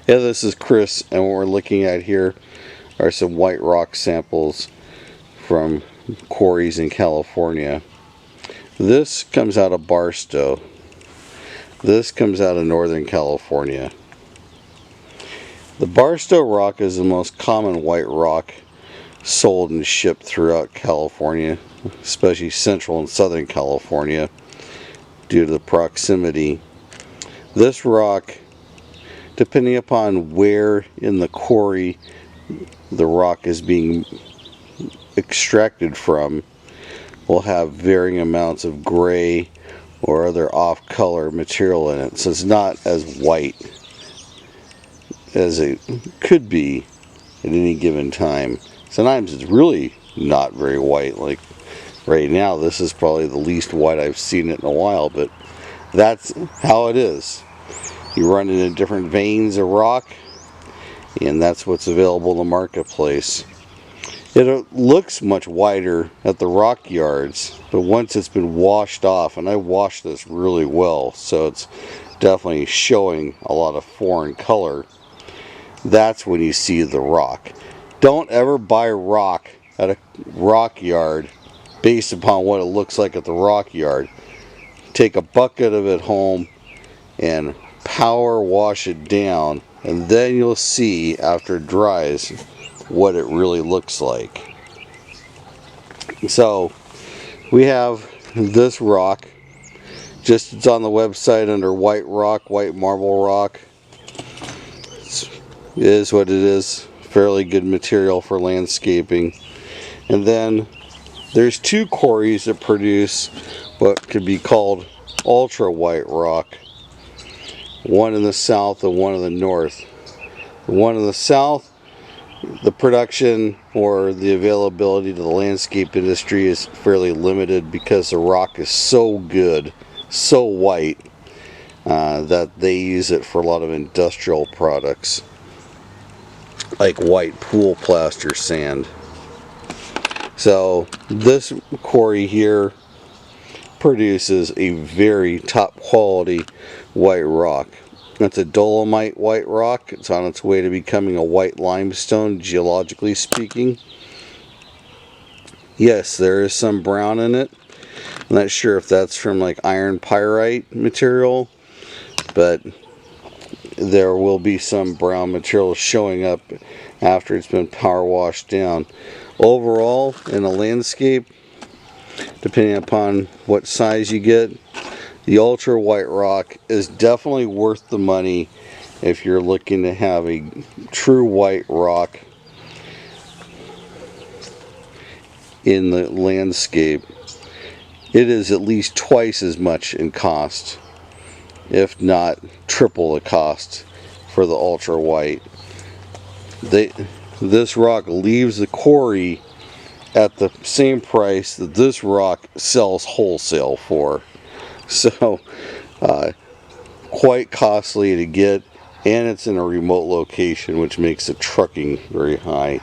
Yeah, this is Chris, and what we're looking at here are some white rock samples from quarries in California. This comes out of Barstow. This comes out of Northern California. The Barstow Rock is the most common white rock sold and shipped throughout California, especially Central and Southern California, due to the proximity. This rock, depending upon where in the quarry the rock is being extracted from, will have varying amounts of gray or other off-color material in it. So it's not as white as it could be at any given time. Sometimes it's really not very white. Like right now, this is probably the least white I've seen it in a while, but that's how it is. You run into different veins of rock, and that's what's available in the marketplace. It looks much whiter at the rock yards, but once it's been washed off, and I washed this really well, so it's definitely showing a lot of foreign color, that's when you see the rock. Don't ever buy rock at a rock yard based upon what it looks like at the rock yard. Take a bucket of it home and power wash it down, and then you'll see after it dries what it really looks like. So we have this rock, it's on the website under white rock, white marble rock. It is what it is, fairly good material for landscaping. And then there's two quarries that produce what could be called ultra white rock, one in the south and one in the north. The one in the south, the production or the availability to the landscape industry is fairly limited because the rock is so good, so white, that they use it for a lot of industrial products like white pool plaster sand. So this quarry here produces a very top quality white rock. It's a dolomite white rock. It's on its way to becoming a white limestone, geologically speaking. Yes, there is some brown in it. I'm not sure if that's from like iron pyrite material, but there will be some brown material showing up after it's been power washed down. Overall, in a landscape, depending upon what size you get, the ultra white rock is definitely worth the money if you're looking to have a true white rock in the landscape. It is at least twice as much in cost, if not triple the cost, for the ultra white. This rock leaves the quarry at the same price that this rock sells wholesale for. So quite costly to get, and it's in a remote location, which makes the trucking very high.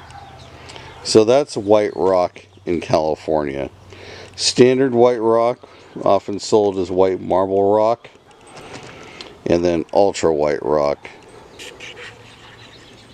So that's white rock in California. Standard white rock, often sold as white marble rock, and then ultra white rock.